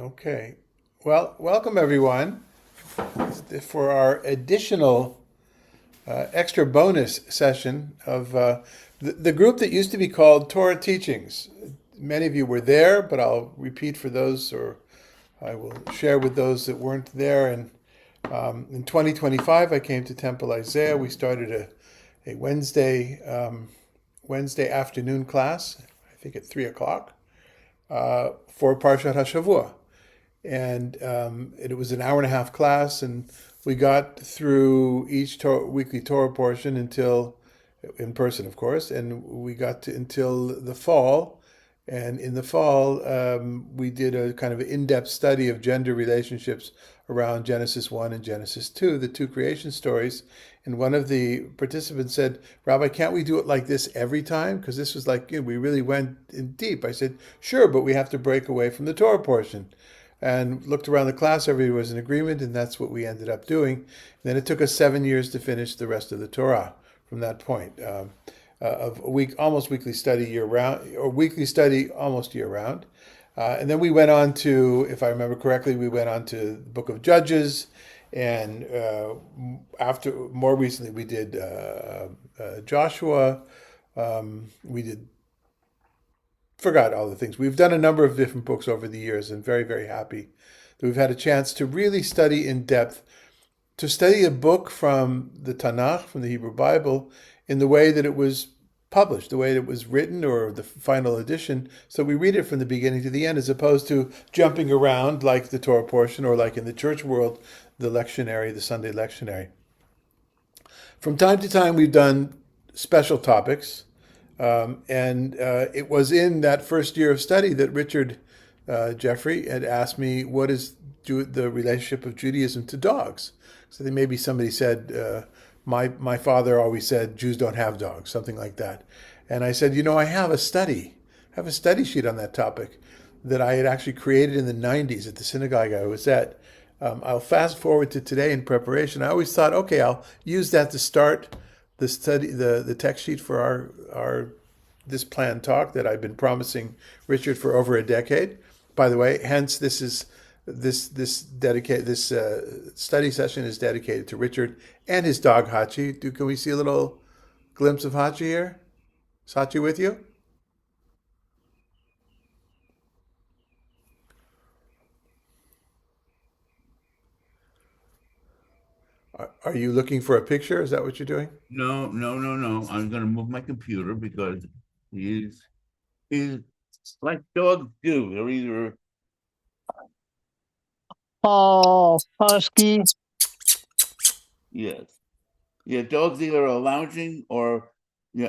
Okay. Well, welcome everyone for our additional extra bonus session of the group that used to be called Torah Teachings. Many of you were there, but I'll repeat for those, or I will share with those that weren't there. And in 2025, I came to Temple Isaiah. We started a Wednesday afternoon class, I think at 3 o'clock, for Parshat HaShavua. And it was an hour and a half class, and we got through each weekly Torah portion until, in person, of course, and we got to until the fall. And in the fall, we did a kind of in-depth study of gender relationships around Genesis 1 and Genesis 2, the two creation stories. And one of the participants said, Rabbi, can't we do it like this every time? Because this was like, we really went in deep. I said, sure, but we have to break away from the Torah portion. And looked around the class, everybody was in agreement, and that's what we ended up doing. And then it took us 7 years to finish the rest of the Torah from that point. Of a week, almost weekly study year round, or weekly study almost year round. And then we went on to, if I remember correctly, we went on to the Book of Judges, and after more recently we did Joshua. We did forgot all the things. We've done a number of different books over the years, and very very happy that we've had a chance to really study in depth, to study a book from the Tanakh, from the Hebrew Bible, in the way that it was published, the way it was written, or the final edition. So we read it from the beginning to the end, as opposed to jumping around like the Torah portion, or like in the church world, the lectionary, the Sunday lectionary. From time to time, we've done special topics. And it was in that first year of study that Richard Jeffrey had asked me, what is the relationship of Judaism to dogs? So maybe somebody said, my father always said Jews don't have dogs, something like that. And I said, I have a study sheet on that topic that I had actually created in the 90s at the synagogue I was at. I'll fast forward to today in preparation. I always thought, okay, I'll use that to start the study, the text sheet for our this planned talk that I've been promising Richard for over a decade. By the way, hence this study session is dedicated to Richard and his dog Hachi. Can we see a little glimpse of Hachi here? Is Hachi with you? Are you looking for a picture? Is that what you're doing? No, no, no, no. I'm gonna move my computer because he's he's like dogs do. They're either Oh, husky. yes, yeah. Dogs either are lounging or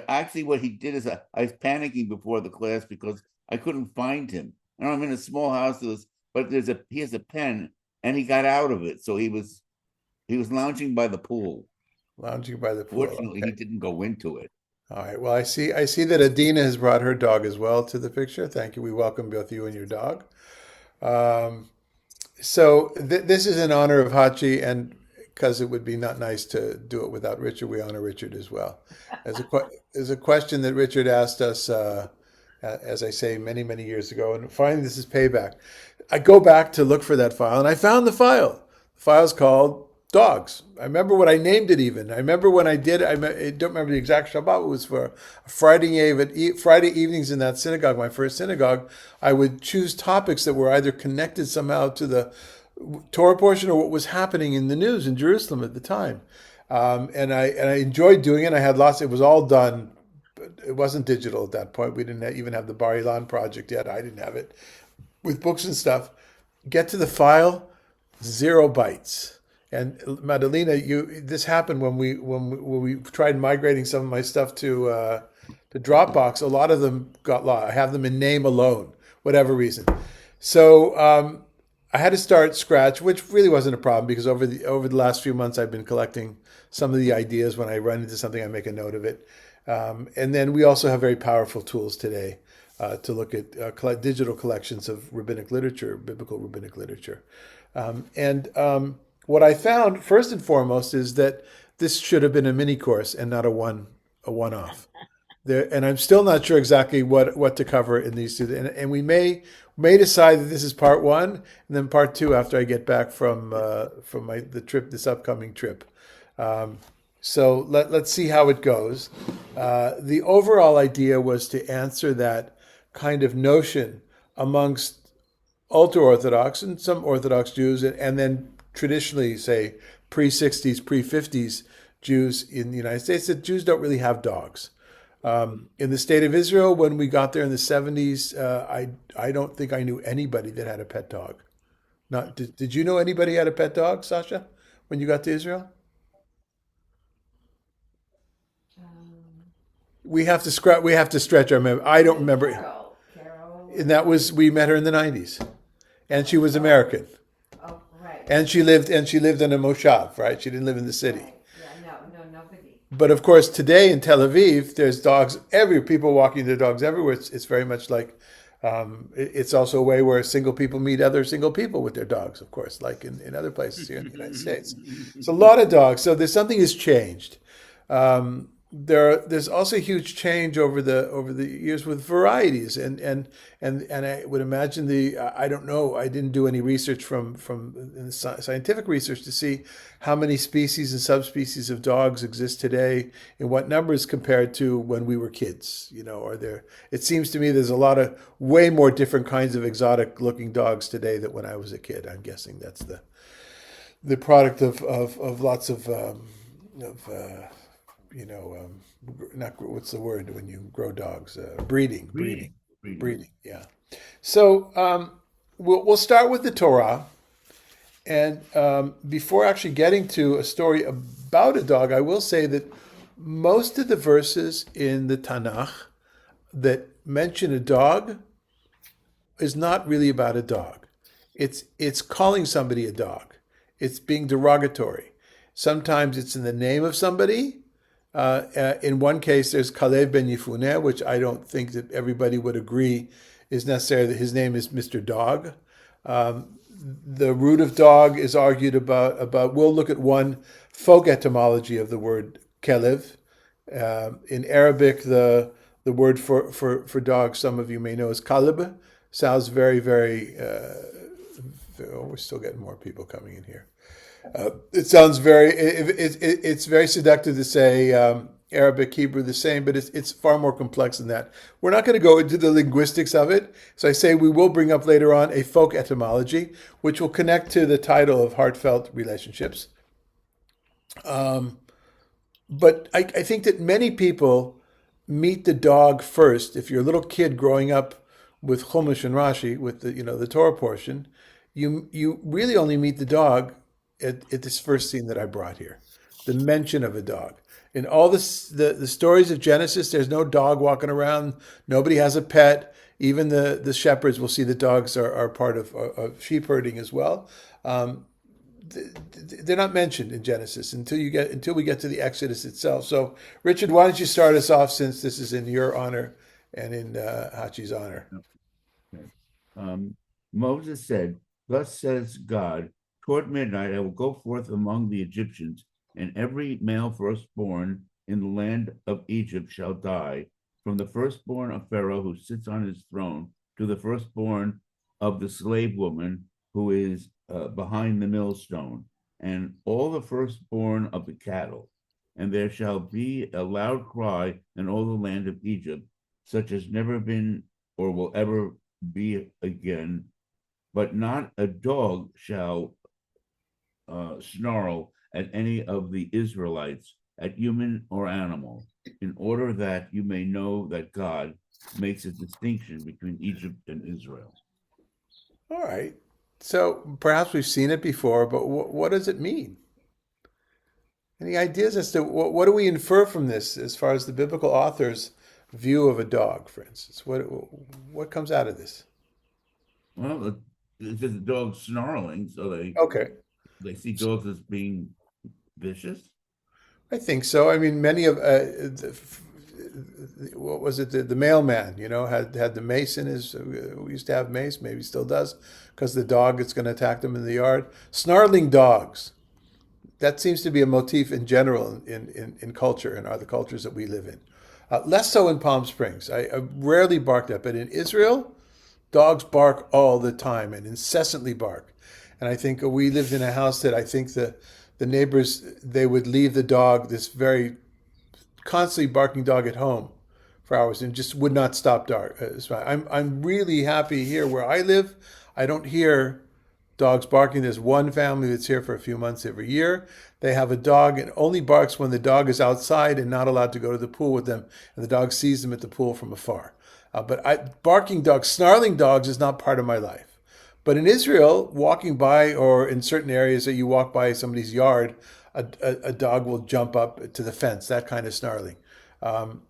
Actually, what he did is I was panicking before the class because I couldn't find him. And I'm in a small house, but he has a pen, and he got out of it, so he was lounging by the pool. Lounging by the pool. Fortunately, he Okay. didn't go into it. All right. Well, I see that Adina has brought her dog as well to the picture. Thank you. We welcome both you and your dog. Um, this is in honor of Hachi, and because it would be not nice to do it without Richard, we honor Richard as well. As a question that Richard asked us, as I say, many many years ago, and finally this is payback. I go back to look for that file, and I found the file. The file's called Dogs. I remember what I named it. Even I remember when I did. I don't remember the exact Shabbat. It was for a Friday evenings in that synagogue, my first synagogue. I would choose topics that were either connected somehow to the Torah portion or what was happening in the news in Jerusalem at the time. And I enjoyed doing it. I had lots. It was all done, but it wasn't digital at that point. We didn't even have the Bar Ilan project yet. I didn't have it with books and stuff. Get to the file, 0 bytes. And Madalena, this happened when we tried migrating some of my stuff to Dropbox. A lot of them got lost. I have them in name alone, whatever reason. So I had to start scratch, which really wasn't a problem because over the last few months I've been collecting some of the ideas. When I run into something, I make a note of it. And then we also have very powerful tools today to look at digital collections of rabbinic literature, biblical rabbinic literature. And what I found first and foremost is that this should have been a mini course and not a one off. there, and I'm still not sure exactly what to cover in these two. And we may decide that this is part one, and then part two after I get back from the trip, this upcoming trip. Um, so let's see how it goes. The overall idea was to answer that kind of notion amongst ultra Orthodox and some Orthodox Jews, and then traditionally, say, pre 60s, pre 50s Jews in the United States, that Jews don't really have dogs. In the state of Israel, when we got there in the 70s, I don't think I knew anybody that had a pet dog. Not did you know anybody had a pet dog, Sasha, when you got to Israel? We have to stretch our memory. I don't remember. And that was we met her in the 90s, and she was American, and she lived in a moshav, right? She didn't live in the city. But of course, today in Tel Aviv, there's dogs every people walking their dogs everywhere. It's very much like it's also a way where single people meet other single people with their dogs, of course, like in other places here in the United States. It's a lot of dogs. So there's something has changed. There's also a huge change over the years with varieties, and I would imagine I don't know, I didn't do any research from scientific research to see how many species and subspecies of dogs exist today, in what numbers compared to when we were kids. Are there? It seems to me there's a lot of way more different kinds of exotic looking dogs today than when I was a kid. I'm guessing that's the product of lots of not what's the word when you grow dogs? Breeding. Yeah. So we'll start with the Torah, and before actually getting to a story about a dog, I will say that most of the verses in the Tanakh that mention a dog is not really about a dog. It's calling somebody a dog. It's being derogatory. Sometimes it's in the name of somebody. In one case, there's Kalev ben Yefuneh, which I don't think that everybody would agree is necessary that his name is Mr. Dog. The root of dog is argued about. We'll look at one folk etymology of the word Kelev. In Arabic, the word for dog, some of you may know, is Kalib. Sounds very, very. We're still getting more people coming in here. It sounds it's very seductive to say Arabic, Hebrew, the same, but it's far more complex than that. We're not going to go into the linguistics of it. So I say we will bring up later on a folk etymology, which will connect to the title of Heartfelt Relationships. But I think that many people meet the dog first. If you're a little kid growing up with Chumash and Rashi, with the Torah portion, you really only meet the dog at this first scene that I brought here, the mention of a dog. In all the stories of Genesis, there's no dog walking around. Nobody has a pet. Even the shepherds will see the dogs are part of sheep herding as well. They're not mentioned in Genesis until we get to the Exodus itself. So, Richard, why don't you start us off, since this is in your honor and in Hachi's honor? Okay. Moses said, "Thus says God, toward midnight I will go forth among the Egyptians, and every male firstborn in the land of Egypt shall die, from the firstborn of Pharaoh who sits on his throne to the firstborn of the slave woman who is behind the millstone, and all the firstborn of the cattle. And there shall be a loud cry in all the land of Egypt, such as never been or will ever be again, but not a dog shall snarl at any of the Israelites, at human or animal, in order that you may know that God makes a distinction between Egypt and Israel." All right. So perhaps we've seen it before, but what does it mean? Any ideas as to what do we infer from this as far as the biblical author's view of a dog, for instance? What comes out of this? Well, it's just a dog snarling, so Okay. they see dogs as being vicious. I think so. I mean, many of what was it? The mailman, had the mace in his. We used to have mace, maybe still does, because the dog is going to attack them in the yard. Snarling dogs. That seems to be a motif in general in culture, in other cultures that we live in. Less so in Palm Springs. I rarely barked at, but in Israel, dogs bark all the time and incessantly bark. And I think we lived in a house that I think the neighbors, they would leave the dog, this very constantly barking dog at home for hours and just would not stop dark. I'm really happy here where I live. I don't hear dogs barking. There's one family that's here for a few months every year. They have a dog and only barks when the dog is outside and not allowed to go to the pool with them, and the dog sees them at the pool from afar. Barking dogs, snarling dogs is not part of my life. But in Israel, walking by or in certain areas that you walk by somebody's yard, a dog will jump up to the fence, that kind of snarling.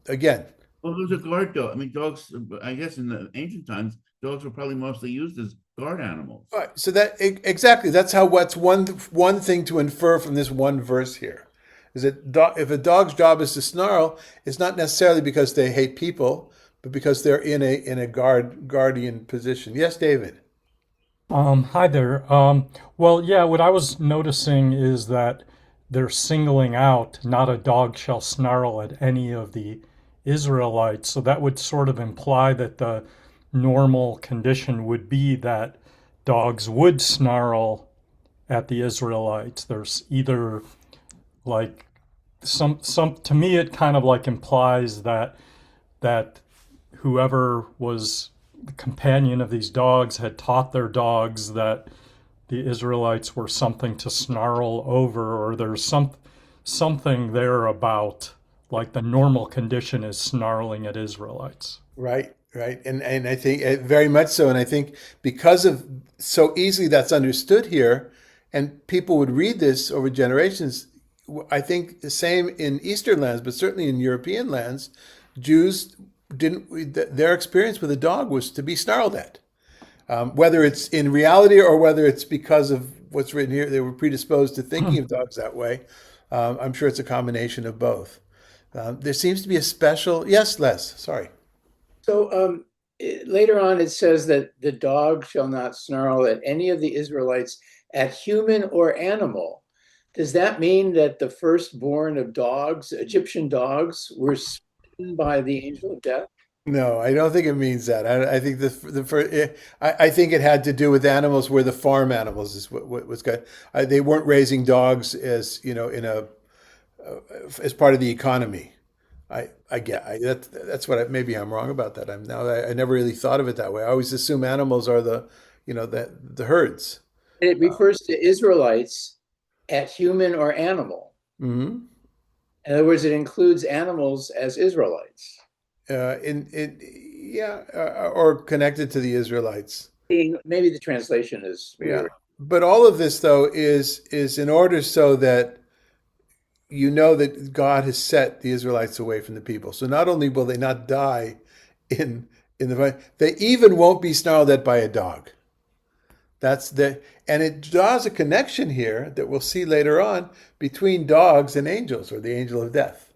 Again, Well, those are guard dog. I mean, dogs. I guess in the ancient times, dogs were probably mostly used as guard animals. right, so exactly that's how what's one thing to infer from this one verse here is that if a dog's job is to snarl, it's not necessarily because they hate people, but because they're in a guardian position. Yes, David. Hi there. Well, yeah, what I was noticing is that they're singling out, not a dog shall snarl at any of the Israelites. So that would sort of imply that the normal condition would be that dogs would snarl at the Israelites. There's either like some to me it kind of like implies that whoever was the companion of these dogs had taught their dogs that the Israelites were something to snarl over, or there's something there about like the normal condition is snarling at Israelites. Right, right. And I think very much so. And I think because of so easily that's understood here, and people would read this over generations, I think the same in Eastern lands, but certainly in European lands, Jews didn't, their experience with a dog was to be snarled at. Whether it's in reality or whether it's because of what's written here, they were predisposed to thinking of dogs that way. I'm sure it's a combination of both. There seems to be a special, yes, Les, sorry. So later on, it says that the dog shall not snarl at any of the Israelites, at human or animal. Does that mean that the firstborn of dogs, Egyptian dogs, were smitten by the angel of death? No, I don't think it means that. I think the first, I think it had to do with animals where the farm animals is what was good. They weren't raising dogs as in a as part of the economy. That's what maybe I'm wrong about that. I never really thought of it that way. I always assume animals are the herds. It refers to Israelites at human or animal. Hmm. In other words, it includes animals as Israelites. Yeah, or connected to the Israelites. Maybe the translation is Yeah, weird. but all of this though is in order so that you know that God has set the Israelites away from the people. So not only will they not die in they even won't be snarled at by a dog. And it draws a connection here that we'll see later on between dogs and angels, or the angel of death.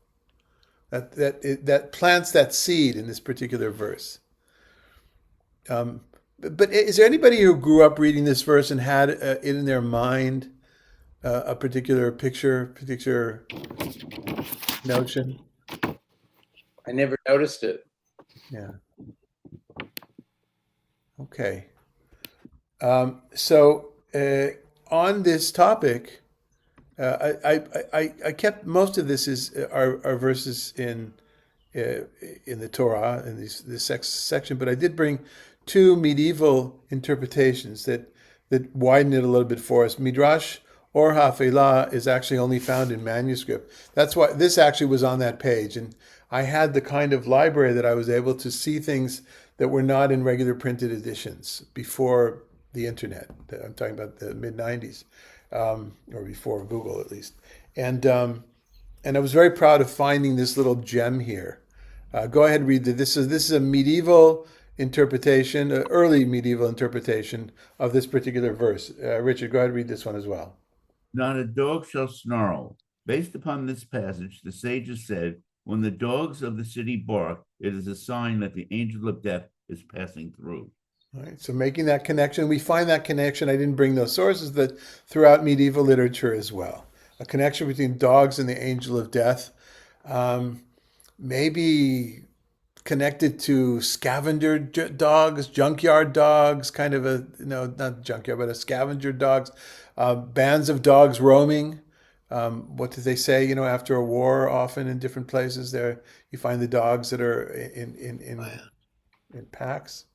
That plants that seed in this particular verse. But is there anybody who grew up reading this verse and had it in their mind a particular picture, particular notion? I never noticed it. Yeah. Okay. So on this topic, I kept most of this are verses in the Torah in this section, but I did bring two medieval interpretations that widen it a little bit for us. Midrash or Hafelah is actually only found in manuscript. That's why this actually was on that page, and I had the kind of library that I was able to see things that were not in regular printed editions before the internet. I'm talking about the mid '90s, or before Google at least. And I was very proud of finding this little gem here. Go ahead and read it. This is a medieval interpretation, early medieval interpretation of this particular verse. Richard, go ahead and read this one as well. Not a dog shall snarl. Based upon this passage, the sages said, when the dogs of the city bark, it is a sign that the angel of death is passing through. All right, so making that connection, we find that connection. I didn't bring those sources, but throughout medieval literature as well. A connection between dogs and the angel of death. maybe connected to scavenger dogs, junkyard dogs, kind of a, no, not junkyard, but a scavenger dogs, bands of dogs roaming. What did they say? You know, after a war, often in different places, there you find the dogs that are in packs.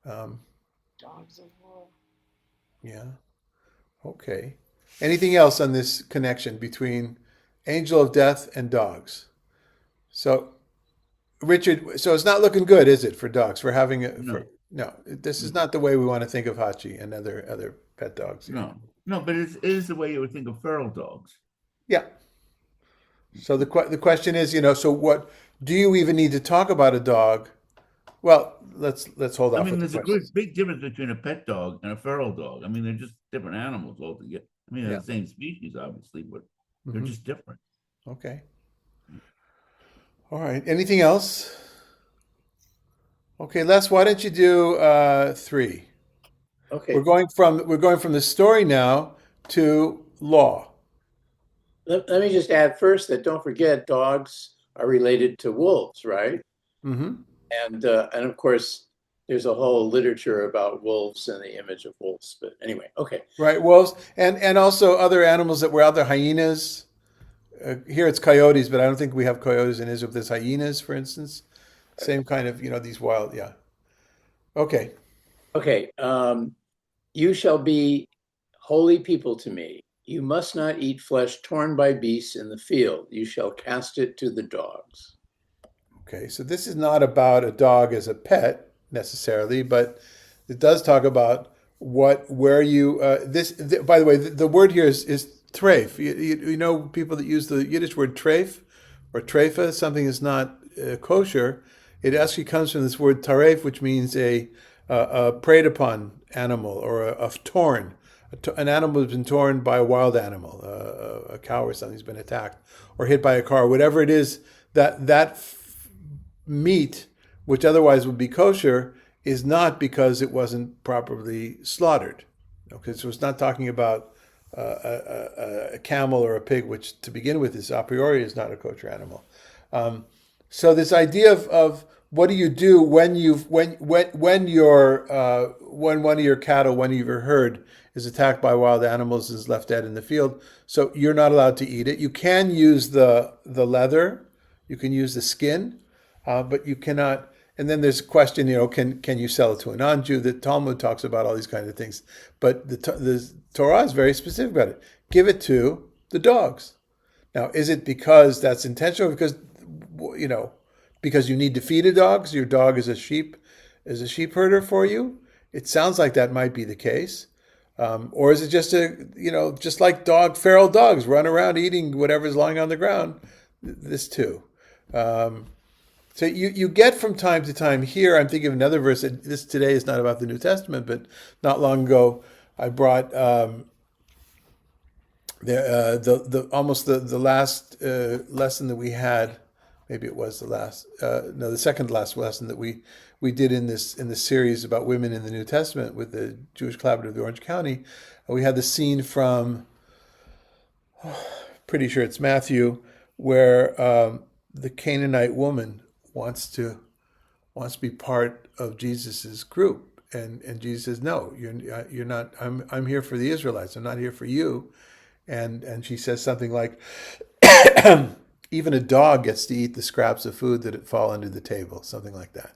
Um, yeah. Okay. Anything else on this connection between angel of death and dogs? So Richard, so it's not looking good, is it, for dogs? For having a for No, no, this is no, not the way we want to think of Hachi and other pet dogs. Yeah, no, no, but it is the way you would think of feral dogs. yeah. So the question is, so what do you even need to talk about a dog? Well, let's hold I off mean, with the there's a questions. big difference between a pet dog and a feral dog. I mean, they're just different animals altogether. I mean, they're Yeah. the same species, obviously, but they're Hmm. just different. Okay. All right. Anything else? Okay, Les, why don't you do three? Okay, We're going from the story now to law. let me just add first that don't forget dogs are related to wolves, right? Hmm. And of course, there's a whole literature about wolves and the image of wolves. But anyway, okay. Right. Wolves and also other animals that were out there, hyenas. Here it's coyotes, but I don't think we have coyotes in Israel. There's hyenas, for instance. Same kind of, these wild, yeah. Okay. Okay. You shall be holy people to me. You must not eat flesh torn by beasts in the field. You shall cast it to the dogs. Okay. So this is not about a dog as a pet necessarily, but it does talk about where you, by the way, the word here is treif. You know, people that use the Yiddish word treif or treifa, something is not kosher. It actually comes from this word taref, which means a preyed upon animal or a torn. An animal has been torn by a wild animal, a cow or something has been attacked or hit by a car, whatever it is. That meat, which otherwise would be kosher, is not because it wasn't properly slaughtered. Okay, so it's not talking about a camel or a pig, which to begin with is a priori is not a kosher animal. So this idea of what do you do when when one of your cattle, one of your herd is attacked by wild animals and is left dead in the field? So you're not allowed to eat it. You can use the leather, you can use the skin, but you cannot. And then there's a question, can you sell it to a non-Jew? The Talmud talks about all these kinds of things, but the Torah is very specific about it. Give it to the dogs. Now, is it because that's intentional? Because you know, because you need to feed a dog, so your dog is a sheep herder for you? It sounds like that might be the case. Or is it just just like feral dogs run around eating whatever's lying on the ground? This too. Um, so you get from time to time here. I'm thinking of another verse. This today is not about the New Testament, but not long ago I brought the almost the last lesson that we had. Maybe it was the last. No, the second last lesson that we did in this series about women in the New Testament with the Jewish Collaborative of Orange County. We had the scene from, pretty sure it's Matthew, where the Canaanite woman wants to be part of Jesus's group, and Jesus says, "No, you're not. I'm here for the Israelites. I'm not here for you." And she says something like, "Even a dog gets to eat the scraps of food that fall under the table," something like that.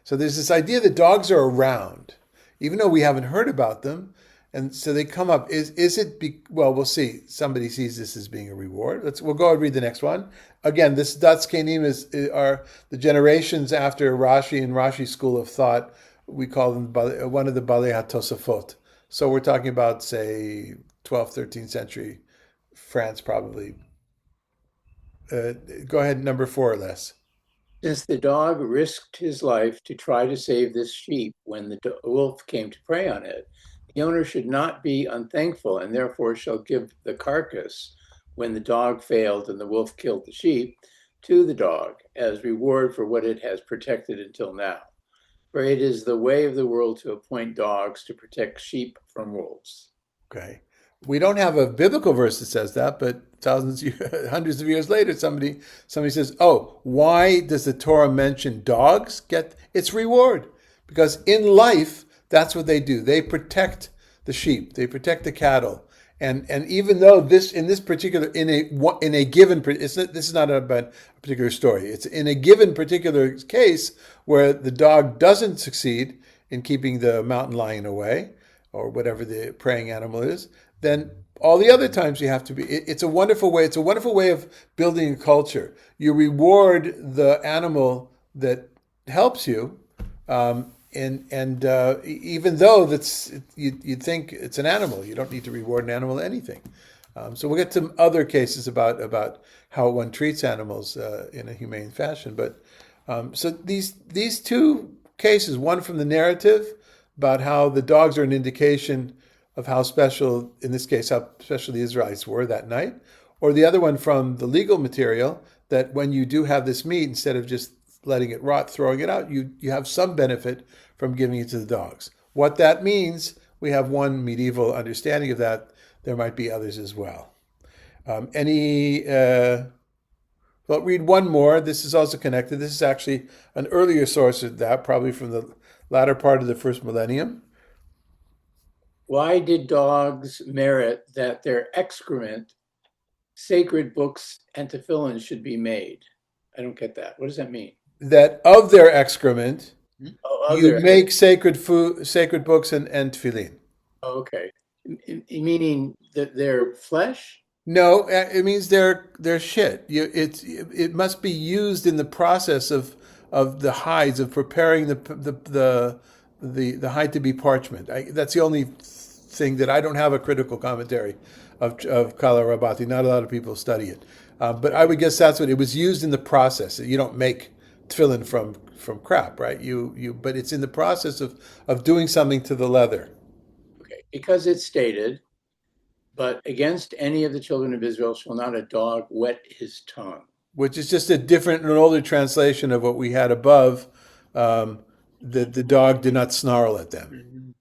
So there's this idea that dogs are around, even though we haven't heard about them. And so they come up. Is it? Well, we'll see. Somebody sees this as being a reward. We'll go and read the next one. Again, this Datz Kenim are the generations after Rashi and Rashi's school of thought. We call them one of the Balei HaTosafot. So we're talking about, say, 12th, 13th century France, probably. Go ahead, number 4 or less. Since the dog risked his life to try to save this sheep when the wolf came to prey on it, the owner should not be unthankful and therefore shall give the carcass when the dog failed and the wolf killed the sheep to the dog as reward for what it has protected until now. For it is the way of the world to appoint dogs to protect sheep from wolves. Okay. We don't have a biblical verse that says that, but hundreds of years later, somebody says, "Oh, why does the Torah mention dogs get its reward? Because in life, that's what they do. They protect the sheep, they protect the cattle, and even though this in this particular in a given this is not about a particular story. It's in a given particular case where the dog doesn't succeed in keeping the mountain lion away, or whatever the preying animal is, then all the other times you have to be. It's a wonderful way. It's a wonderful way of building a culture. You reward the animal that helps you, and even though you'd think it's an animal, you don't need to reward an animal anything. So we'll get to other cases about how one treats animals in a humane fashion. But so these two cases, one from the narrative about how the dogs are an indication of how special, in this case, how special the Israelites were that night, or the other one from the legal material that when you do have this meat, instead of just letting it rot, throwing it out, you have some benefit from giving it to the dogs. What that means, we have one medieval understanding of that. There might be others as well. Well, read one more. This is also connected. This is actually an earlier source of that, probably from the latter part of the first millennium. Why did dogs merit that their excrement, sacred books, and tefillin should be made? I don't get that. What does that mean? That of their excrement, Oh, you make sacred food, sacred books, and tefillin. Oh, okay. Meaning that their flesh? No, it means they're shit. It must be used in the process of the hides, of preparing the hide to be parchment. That's the only thing that I don't have a critical commentary of Kala Rabati. Not a lot of people study it, but I would guess that's what it was used in the process. You don't make tefillin from crap, right? But it's in the process of doing something to the leather. Okay, because it's stated, but against any of the children of Israel shall not a dog wet his tongue. Which is just a different, an older translation of what we had above. The dog did not snarl at them.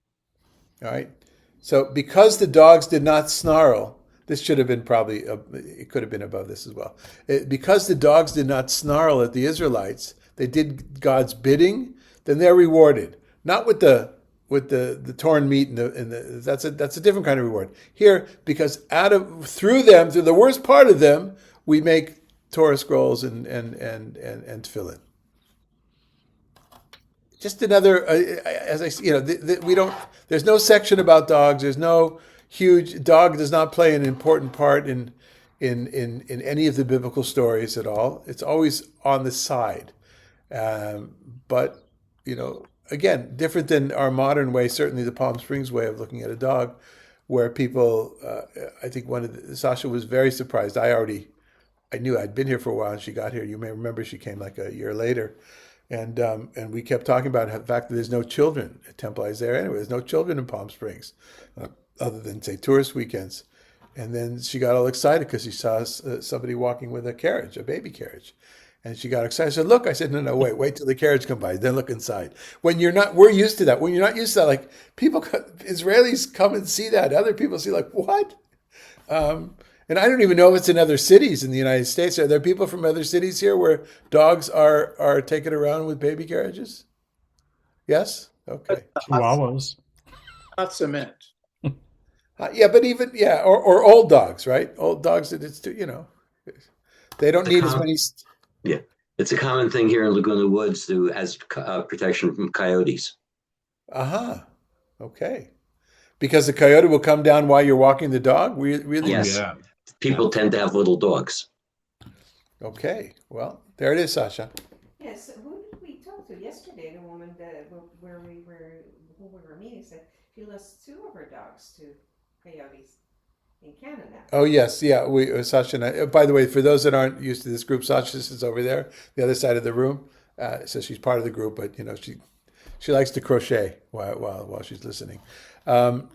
All right. So because the dogs did not snarl, this should have been probably, it could have been above this as well. Because the dogs did not snarl at the Israelites, they did God's bidding, then they're rewarded. Not with the torn meat that's a different kind of reward. Here, because through the worst part of them, we make Torah scrolls and tefillin. Just another, as I see, we don't. There's no section about dogs. There's no huge dog does not play an important part in any of the biblical stories at all. It's always on the side, but again, different than our modern way. Certainly, the Palm Springs way of looking at a dog, where people, I think Sasha was very surprised. I knew I'd been here for a while, and she got here. You may remember she came like a year later. And we kept talking about the fact that there's no children at Temple Isaiah anyway. There's no children in Palm Springs, other than, say, tourist weekends. And then she got all excited because she saw somebody walking with a baby carriage. And she got excited. I said, look, no, wait till the carriage comes by, then look inside. We're used to that. When you're not used to that, like Israelis come and see that. Other people see like, what? And I don't even know if it's in other cities in the United States. Are there people from other cities here where dogs are taken around with baby carriages? Yes? Okay. Chihuahuas. Not cement. Yeah, but or old dogs, right? Old dogs that they don't need as many. Yeah, it's a common thing here in Laguna Woods as protection from coyotes. Okay. Because the coyote will come down while you're walking the dog? Really? Yes. Yeah. People tend to have little dogs. Okay. Well, there it is, Sasha. Yes. Who did we talk to yesterday? The woman who we were meeting said she lost 2 of her dogs to coyotes in Canada. Oh yes, yeah. Sasha and I. By the way, for those that aren't used to this group, Sasha is over there, the other side of the room. So she's part of the group, but she likes to crochet while she's listening.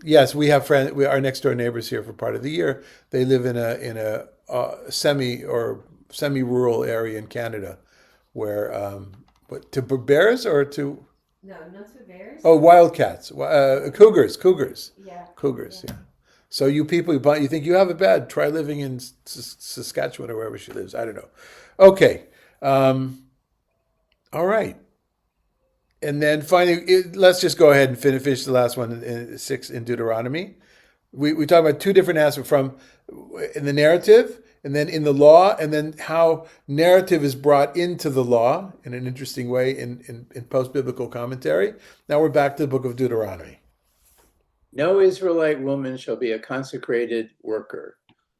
Yes, we have friends. Our next door neighbors here for part of the year. They live in a semi-rural area in Canada, where to bears or to no, not to bears. Oh, wildcats, cougars. Yeah, cougars. Yeah. So you people, you think you have it bad, try living in Saskatchewan or wherever she lives. I don't know. Okay. All right. And then finally, let's just go ahead and finish the last one in 6 in Deuteronomy. We talk about two different aspects from in the narrative and then in the law, and then how narrative is brought into the law in an interesting way in post-biblical commentary. Now we're back to the book of Deuteronomy. No Israelite woman shall be a consecrated worker,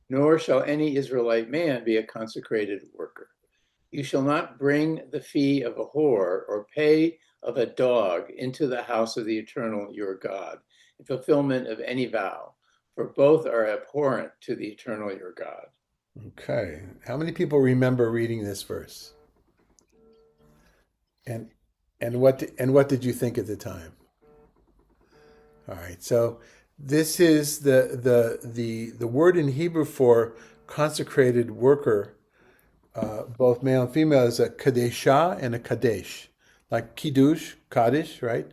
nor shall any Israelite man be a consecrated worker. You shall not bring the fee of a whore or pay of a dog into the house of the eternal your God, in fulfillment of any vow, for both are abhorrent to the eternal your God. Okay. How many people remember reading this verse? And what did you think at the time? All right. So this is the word in Hebrew for consecrated worker, both male and female, is a kadesha and a kadesh, like kiddush, kaddish, right?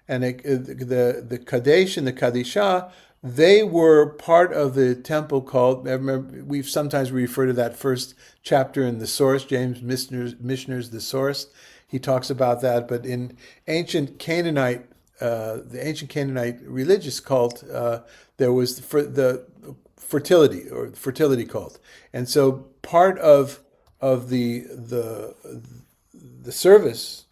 And the kadesh and the kadesha, they were part of the temple called. Remember, we've sometimes referred to that first chapter in the source, James Missioner's The Source. He talks about that, but in ancient Canaanite, the ancient Canaanite religious cult, there was the fertility cult, and so part of the service,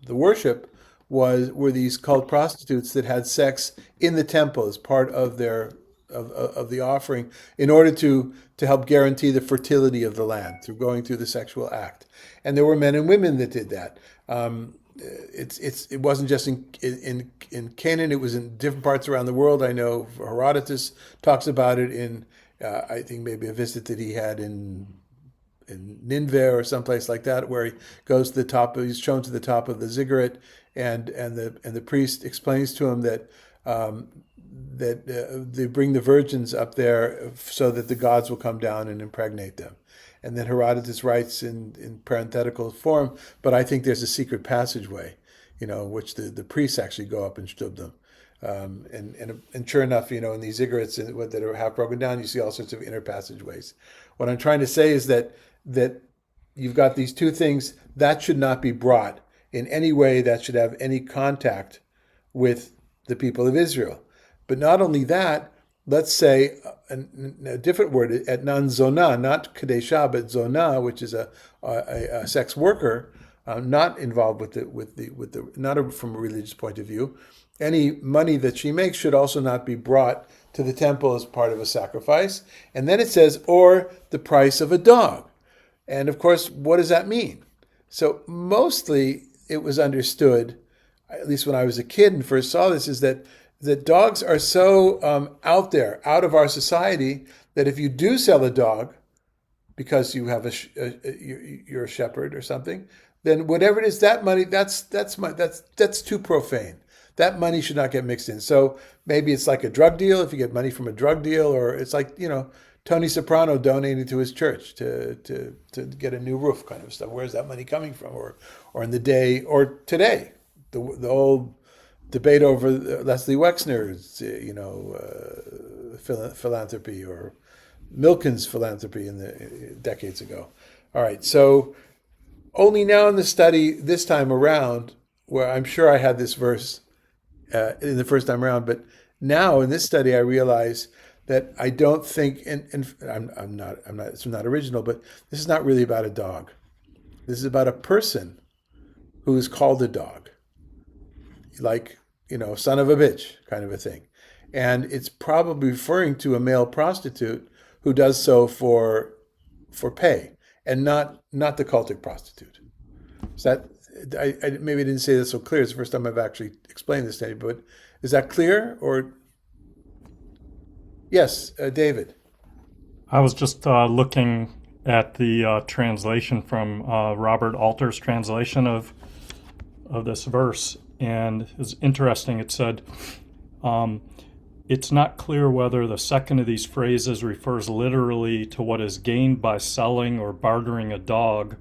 the worship, were these cult prostitutes that had sex in the temple as part of their of the offering in order to help guarantee the fertility of the land through going through the sexual act. And there were men and women that did that. It wasn't just in Canaan. It was in different parts around the world. I know Herodotus talks about it in I think maybe a visit that he had in Nineveh or someplace like that, where he goes to the top. He's shown to the top of the ziggurat, and the priest explains to him that they bring the virgins up there so that the gods will come down and impregnate them. And then Herodotus writes in parenthetical form, but I think there's a secret passageway, which the priests actually go up and shtub them. And sure enough, in these ziggurats that are half broken down, you see all sorts of inner passageways. What I'm trying to say is that you've got these two things that should not be brought in any way that should have any contact with the people of Israel. But not only that, let's say a different word, etnan zonah, not kadesha, but zonah, which is a sex worker, not involved with the not from a religious point of view. Any money that she makes should also not be brought to the temple as part of a sacrifice. And then it says, or the price of a dog. And of course, what does that mean? So mostly it was understood, at least when I was a kid and first saw this, is that dogs are so out there, out of our society, that if you do sell a dog because you have you're a shepherd or something, then whatever it is, that money, that's too profane. That money should not get mixed in. So maybe it's like a drug deal, if you get money from a drug deal, or it's like, Tony Soprano donating to his church to get a new roof kind of stuff. Where's that money coming from? Or in the day, or today, the old debate over Leslie Wexner's, philanthropy, or Milken's philanthropy in the decades ago. All right, so only now in the study this time around, where I'm sure I had this verse in the first time around, but now in this study I realize that I don't think, and I'm not, it's not original, but this is not really about a dog. This is about a person who is called a dog, like, son of a bitch kind of a thing. And it's probably referring to a male prostitute who does so for pay, and not the cultic prostitute. So that, I maybe didn't say this so clear. It's the first time I've actually explained this to you, but is that clear? Or yes, David. I was just looking at the translation from Robert Alter's translation of this verse, and it's interesting. It said, it's not clear whether the second of these phrases refers literally to what is gained by selling or bartering a dog,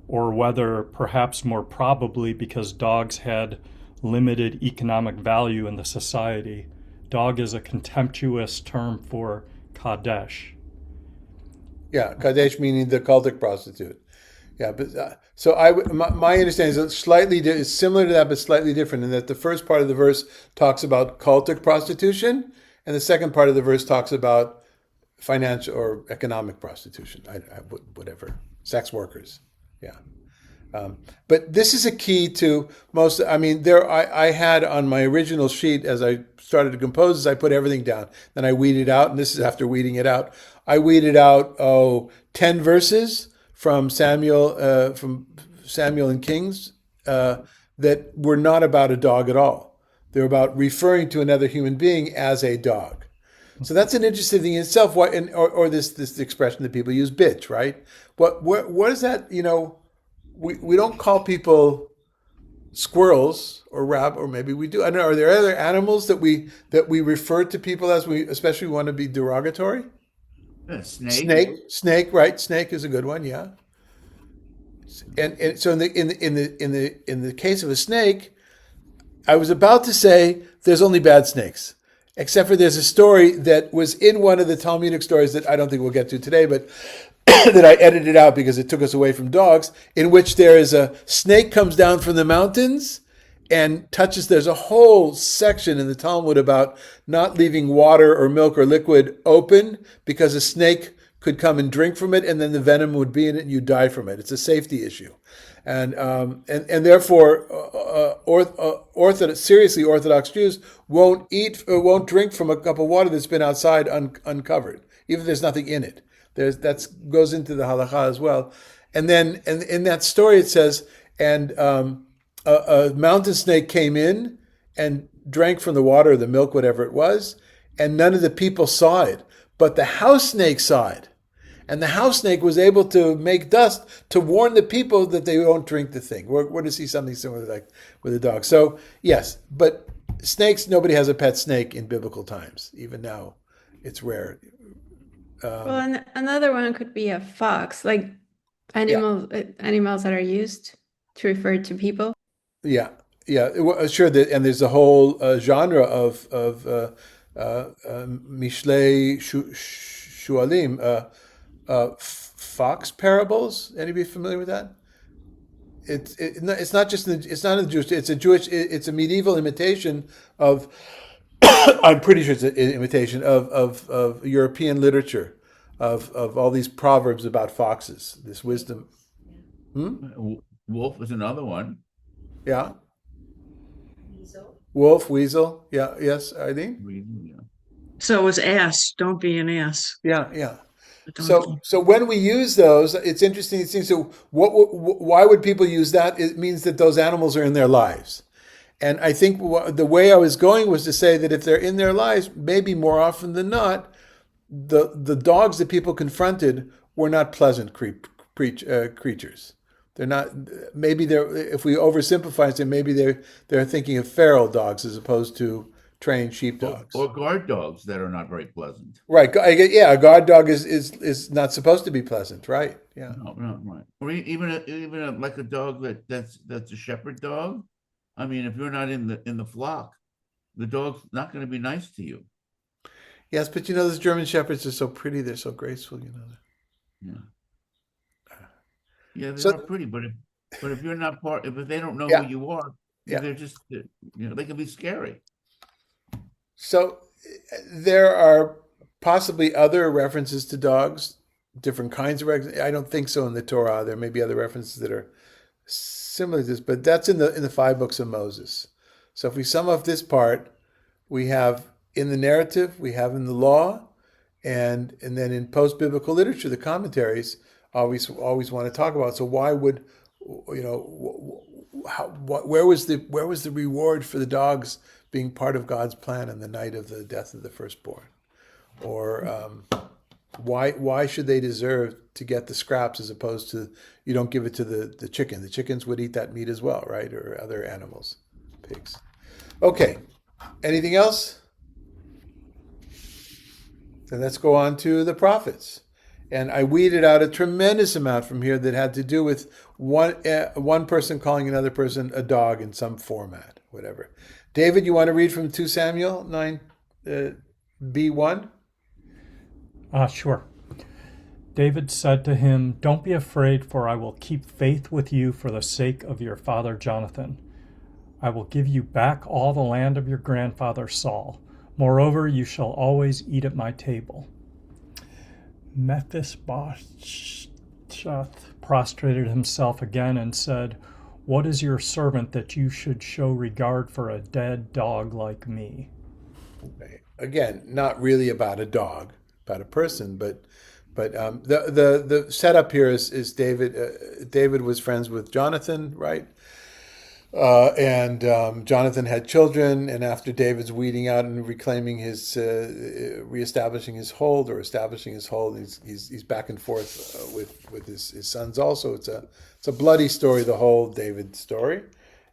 or whether, perhaps more probably, because dogs had limited economic value in the society, dog is a contemptuous term for Kadesh. Yeah, Kadesh meaning the cultic prostitute. Yeah, but so my understanding is is similar to that, but slightly different in that the first part of the verse talks about cultic prostitution, and the second part of the verse talks about financial or economic prostitution, whatever, sex workers. Yeah. But this is a key to most. I mean, I had on my original sheet as I started to compose this, I put everything down. Then I weeded out, and this is after weeding it out. I weeded out 10 verses from Samuel and Kings that were not about a dog at all. They're about referring to another human being as a dog. So that's an interesting thing in itself. Or this expression that people use, bitch, right? What is that? We don't call people squirrels or rabbit, or maybe we do. I don't know. Are there other animals that we refer to people as we especially want to be derogatory? Snake, right? Snake is a good one, yeah. And so in the case of a snake, I was about to say there's only bad snakes, except for there's a story that was in one of the Talmudic stories that I don't think we'll get to today, but that I edited out because it took us away from dogs, in which there is a snake comes down from the mountains and touches. There's a whole section in the Talmud about not leaving water or milk or liquid open because a snake could come and drink from it, and then the venom would be in it and you die from it. It's a safety issue. And therefore, seriously Orthodox Jews won't drink from a cup of water that's been outside uncovered, even if there's nothing in it. That goes into the halacha as well. And then in that story it says, and a mountain snake came in and drank from the water or the milk, whatever it was, and none of the people saw it, but the house snake saw it. And the house snake was able to make dust to warn the people that they won't drink the thing. We're going to see something similar like with a dog. So yes, but snakes, nobody has a pet snake in biblical times. Even now, it's rare. Well, another one could be a fox, like animals that are used to refer to people. Yeah, sure. And there's a whole genre of Mishlei Shualim, fox parables. Anybody familiar with that? It's not just it's not a Jewish. It's a medieval imitation of. I'm pretty sure it's an imitation of European literature, of all these proverbs about foxes. This wisdom. Wolf is another one. Yeah. Weasel. Wolf, weasel. Yeah. Yes, Eileen. Yeah. So is ass. Don't be an ass. Yeah. So when we use those, it's interesting. So why would people use that? It means that those animals are in their lives. And I think the way I was going was to say that if they're in their lives, maybe more often than not, the dogs that people confronted were not pleasant creatures. They're not. Maybe if we oversimplify it, maybe they're thinking of feral dogs as opposed to trained sheepdogs or guard dogs that are not very pleasant. Right. Yeah, a guard dog is not supposed to be pleasant. Right. Yeah. No, right. Or even like a dog that's a shepherd dog. I mean, if you're not in the flock, the dog's not going to be nice to you. Yes, but those German shepherds are so pretty; they're so graceful. Yeah, they're not pretty, but if you're not if they don't know who you are, they're just they can be scary. So there are possibly other references to dogs, different kinds of references. I don't think so in the Torah. There may be other references that are similar to this, but that's in the 5 books of Moses. So if we sum up this part, we have in the narrative, we have in the law, and then in post-biblical literature, the commentaries always want to talk about. So why would where was the reward for the dogs being part of God's plan on the night of the death of the firstborn? Or why should they deserve to get the scraps as opposed to you don't give it to the chicken? The chickens would eat that meat as well, right? Or other animals, pigs. Okay, anything else? Then let's go on to the prophets. And I weeded out a tremendous amount from here that had to do with one person calling another person a dog in some format, whatever. David, you want to read from 2 Samuel 9? B1? Sure. David said to him, "Don't be afraid, for I will keep faith with you for the sake of your father Jonathan. I will give you back all the land of your grandfather Saul. Moreover, you shall always eat at my table." Mephibosheth prostrated himself again and said, "What is your servant that you should show regard for a dead dog like me?" Again, not really about a dog, about a person, but the setup here is David. David was friends with Jonathan, right? And Jonathan had children, and after David's weeding out and reclaiming his, reestablishing his hold or establishing his hold, he's back and forth with his sons. Also, it's a bloody story, the whole David story,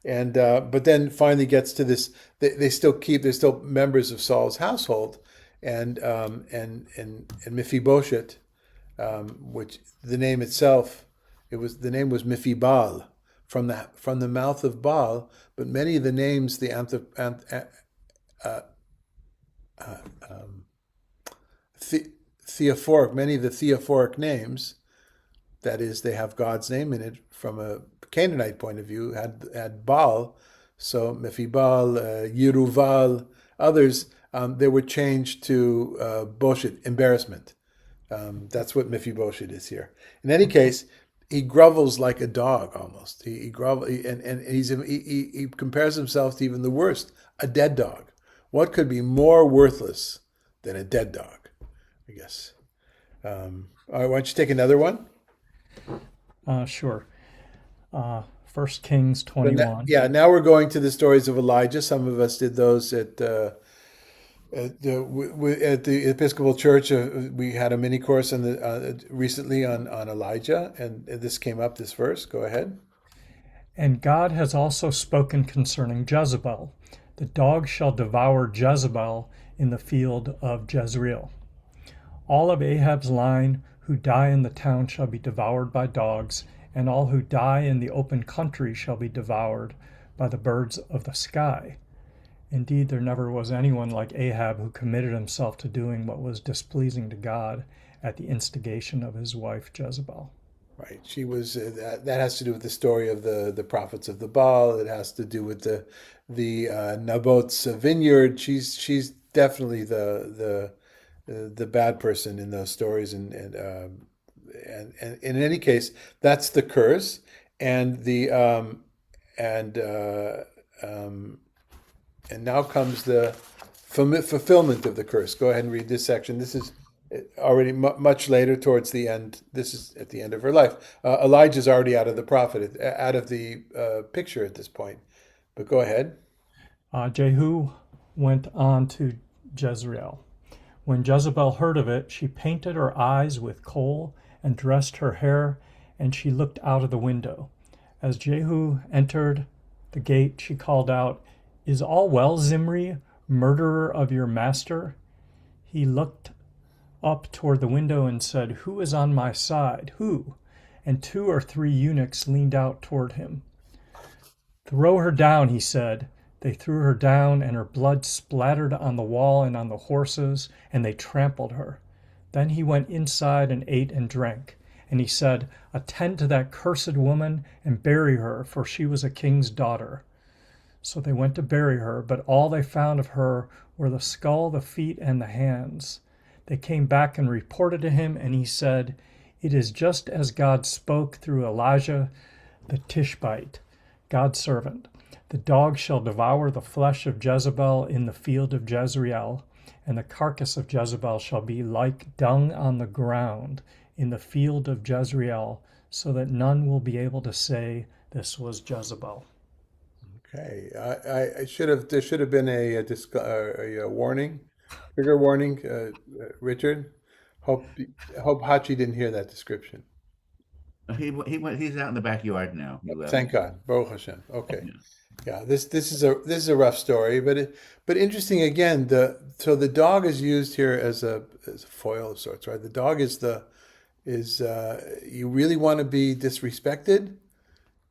and but then finally gets to this. They're still members of Saul's household, and Mephibosheth, which the name itself, the name was Miphibal from the mouth of Baal, but many of the names, theophoric, many of the theophoric names, that is, they have God's name in it from a Canaanite point of view, had Baal, so Mephibal, Yeruval, others, they were changed to Boshet, embarrassment. That's what Mephibosheth is here. In any case, he grovels like a dog almost. He compares himself to even the worst, a dead dog. What could be more worthless than a dead dog? I guess. All right, why don't you take another one? Sure. 1 Kings 21. Now we're going to the stories of Elijah. Some of us did those at the Episcopal Church. We had a mini course recently on Elijah, and this came up, this verse. Go ahead. "And God has also spoken concerning Jezebel. The dog shall devour Jezebel in the field of Jezreel. All of Ahab's line who die in the town shall be devoured by dogs, and all who die in the open country shall be devoured by the birds of the sky. Indeed, there never was anyone like Ahab who committed himself to doing what was displeasing to God at the instigation of his wife Jezebel." Right. She was that has to do with the story of the prophets of the Baal. It has to do with the Naboth's vineyard. She's definitely the bad person in those stories, and in any case, that's the curse, and and now comes the fulfillment of the curse. Go ahead and read this section. This is already much later, towards the end. This is at the end of her life. Elijah's already out of the picture at this point. But go ahead. Jehu went on to Jezreel. When Jezebel heard of it, she painted her eyes with kohl and dressed her hair, and she looked out of the window. As Jehu entered the gate, she called out, "Is all well, Zimri, murderer of your master?" He looked up toward the window and said, "Who is on my side? Who?" And 2 or 3 eunuchs leaned out toward him. "Throw her down," he said. They threw her down, and her blood splattered on the wall and on the horses, and they trampled her. Then he went inside and ate and drank. And he said, "Attend to that cursed woman and bury her, for she was a king's daughter." So they went to bury her, but all they found of her were the skull, the feet, and the hands. They came back and reported to him, and he said, "It is just as God spoke through Elijah the Tishbite, God's servant. The dog shall devour the flesh of Jezebel in the field of Jezreel, and the carcass of Jezebel shall be like dung on the ground in the field of Jezreel, so that none will be able to say, 'This was Jezebel.'" Okay, there should have been a warning, trigger warning, Richard. Hope Hachi didn't hear that description. He's out in the backyard now. He left. Thank God, Baruch Hashem. Okay, yeah. This is a rough story, but interesting again. So the dog is used here as a foil of sorts, right? The dog is you really want to be disrespected,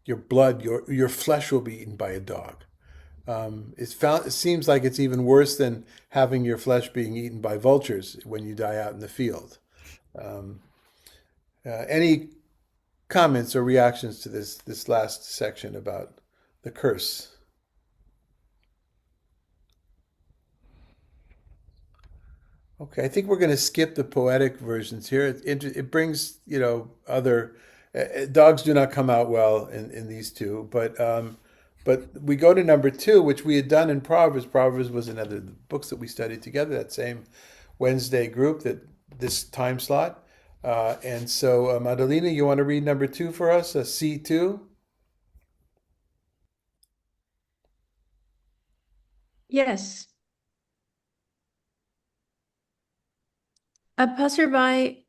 your blood, your flesh will be eaten by a dog. It seems like it's even worse than having your flesh being eaten by vultures when you die out in the field. Um, any comments or reactions to this last section about the curse? Okay, I think we're going to skip the poetic versions here. It brings, other dogs do not come out well in these two, but we go to number two, which we had done in Proverbs. Proverbs was another of the books that we studied together, that same Wednesday group, that this time slot. And so, Madalena, you want to read number two for us, C2? Yes. A passerby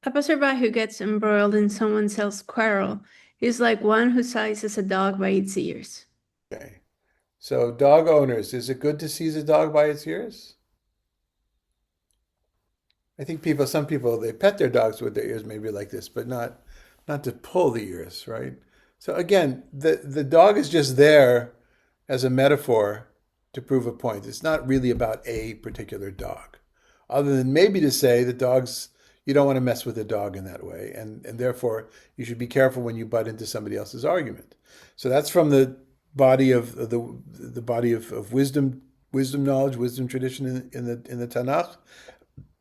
A passerby who gets embroiled in someone else's quarrel is like one who sizes a dog by its ears. Okay. So, dog owners, is it good to seize a dog by its ears? I think some people, they pet their dogs with their ears maybe like this, but not to pull the ears, right? So again, the dog is just there as a metaphor to prove a point. It's not really about a particular dog, other than maybe to say that dogs, you don't want to mess with a dog in that way, and therefore you should be careful when you butt into somebody else's argument. So that's from the body of the body of wisdom knowledge, wisdom tradition in the Tanakh.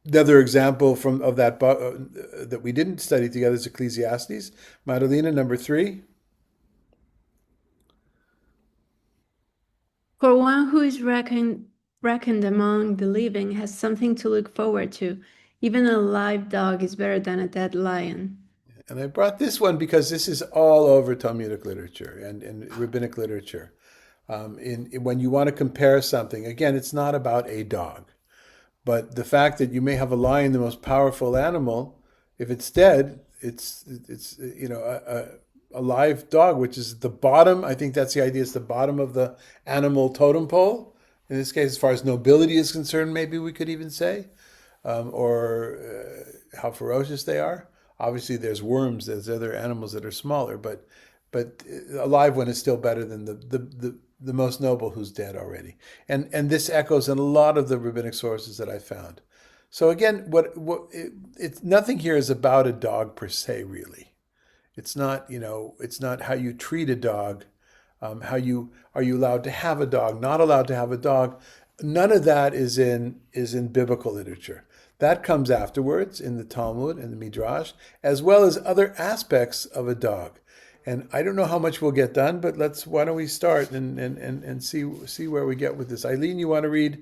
The other example of that that we didn't study together is Ecclesiastes. Madalena, number three. For one who is reckoned among the living has something to look forward to. Even a live dog is better than a dead lion. And I brought this one because this is all over Talmudic literature and rabbinic literature. When you want to compare something, again, it's not about a dog. But the fact that you may have a lion, the most powerful animal, if it's dead, it's a live dog, which is the bottom. I think that's the idea. It's the bottom of the animal totem pole. In this case, as far as nobility is concerned, maybe we could even say, or how ferocious they are. Obviously, there's worms, there's other animals that are smaller, but a live one is still better than the most noble who's dead already. And this echoes in a lot of the rabbinic sources that I found. So again, it's nothing here is about a dog per se, really. It's not, it's not how you treat a dog, are you allowed to have a dog, not allowed to have a dog. None of that is in biblical literature. That comes afterwards in the Talmud and the Midrash, as well as other aspects of a dog. And I don't know how much we'll get done, but why don't we start and see where we get with this. Eileen, you want to read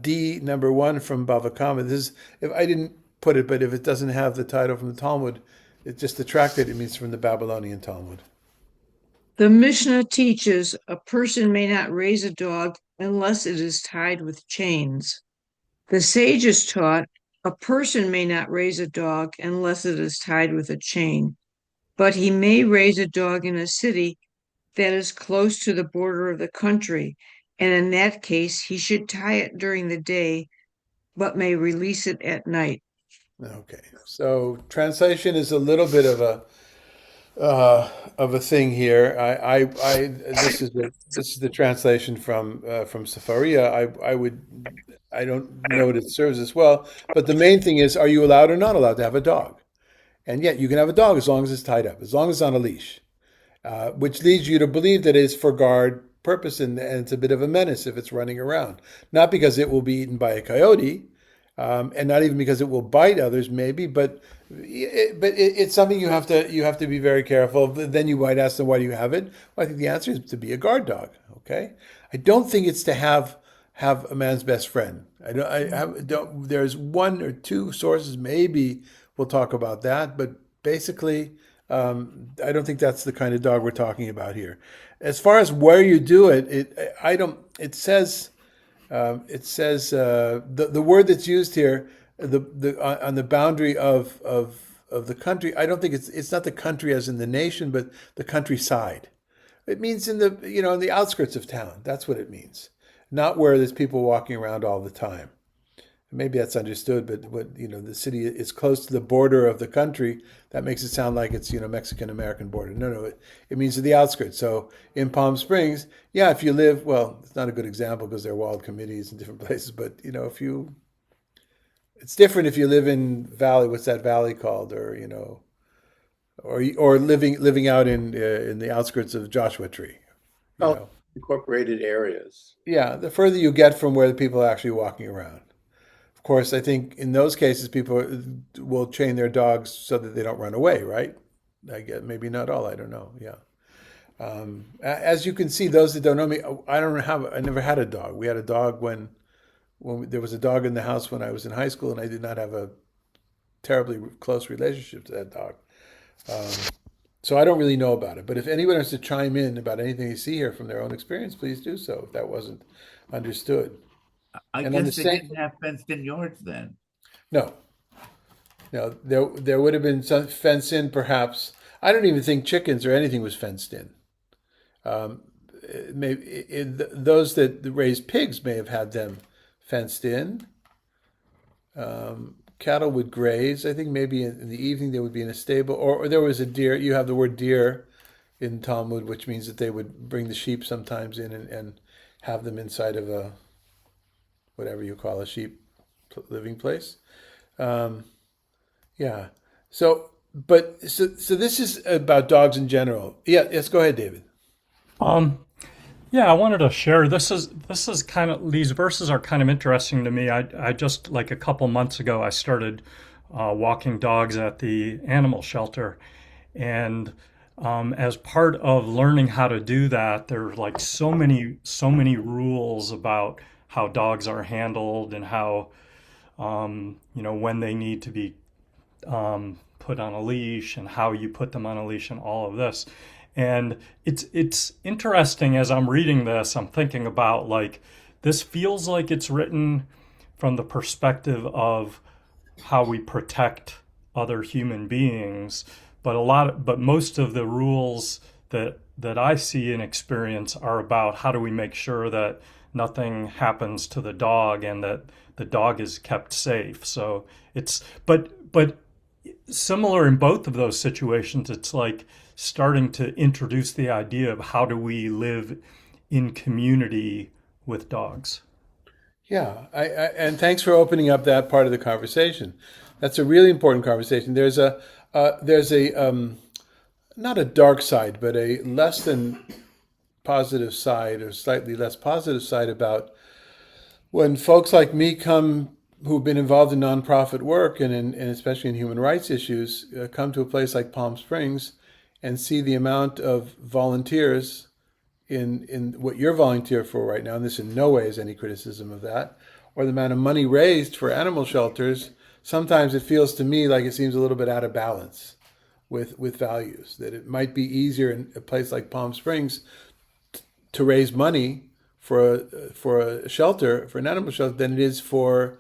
D number 1 from Bava Kama? This is, if I didn't put it, but if it doesn't have the title from the Talmud, it's just detracted. It means from the Babylonian Talmud. The Mishnah teaches a person may not raise a dog unless it is tied with chains. The sages taught a person may not raise a dog unless it is tied with a chain, but he may raise a dog in a city that is close to the border of the country, and in that case he should tie it during the day, but may release it at night. Okay, so translation is a little bit of a thing here. This is the translation from Sefaria. I don't know what it serves as well, but the main thing is, are you allowed or not allowed to have a dog? And yet you can have a dog as long as it's tied up, as long as it's on a leash, which leads you to believe that it's for guard purpose and it's a bit of a menace if it's running around. Not because it will be eaten by a coyote, and not even because it will bite others, maybe, but it's something you have to be very careful of. Then you might ask them, why do you have it? Well, I think the answer is to be a guard dog. Okay, I don't think it's to have a man's best friend. I don't. There's one or two sources, maybe we'll talk about that, but basically, I don't think that's the kind of dog we're talking about here. As far as where you do it, I don't. It says the word that's used here, on the boundary of the country. I don't think it's not the country as in the nation, but the countryside. It means in in the outskirts of town. That's what it means. Not where there's people walking around all the time. Maybe that's understood, but the city is close to the border of the country. That makes it sound like it's, Mexican American border. No, no, it means to the outskirts. So in Palm Springs, yeah, if you live, well, it's not a good example because there are wild communities in different places, but it's different if you live in Valley, what's that valley called? Or, or living out in the outskirts of Joshua Tree, you Oh, know. incorporated areas. Yeah, the further you get from where the people are actually walking around. Of course, I think in those cases, people will chain their dogs so that they don't run away, right? I guess maybe not all. I don't know. Yeah. As you can see, those that don't know me, I never had a dog. We had a dog there was a dog in the house when I was in high school, and I did not have a terribly close relationship to that dog. So I don't really know about it. But if anyone wants to chime in about anything they see here from their own experience, please do so. If that wasn't understood, I and on the guess they same, didn't have fenced-in yards then. no, no, there would have been some fence in, perhaps. I don't even think chickens or anything was fenced in. Um, those that raise pigs may have had them fenced in. Cattle would graze. I think maybe in the evening they would be in a stable, or there was a deer. You have the word deer in Talmud, which means that they would bring the sheep sometimes in and have them inside of a whatever you call a sheep living place. Um, yeah. So this is about dogs in general. Yeah. Yes. Go ahead, David. Um, yeah, I wanted to share. This is kind of these verses are kind of interesting to me. I just like a couple months ago I started walking dogs at the animal shelter, and as part of learning how to do that, there's like so many rules about how dogs are handled and how when they need to be put on a leash and how you put them on a leash and all of this. And it's interesting as I'm reading this, I'm thinking about like this feels like it's written from the perspective of how we protect other human beings, but most of the rules that I see and experience are about how do we make sure that nothing happens to the dog and that the dog is kept safe. So it's but similar in both of those situations, it's like starting to introduce the idea of how do we live in community with dogs. Yeah, and thanks for opening up that part of the conversation. That's a really important conversation. There's a not a dark side, but a less than positive side, or slightly less positive side about when folks like me come who've been involved in nonprofit work and especially in human rights issues come to a place like Palm Springs and see the amount of volunteers in what you're volunteer for right now, and this in no way is any criticism of that, or the amount of money raised for animal shelters, sometimes it feels to me like it seems a little bit out of balance with values. That it might be easier in a place like Palm Springs to raise money for a shelter, for an animal shelter, than it is for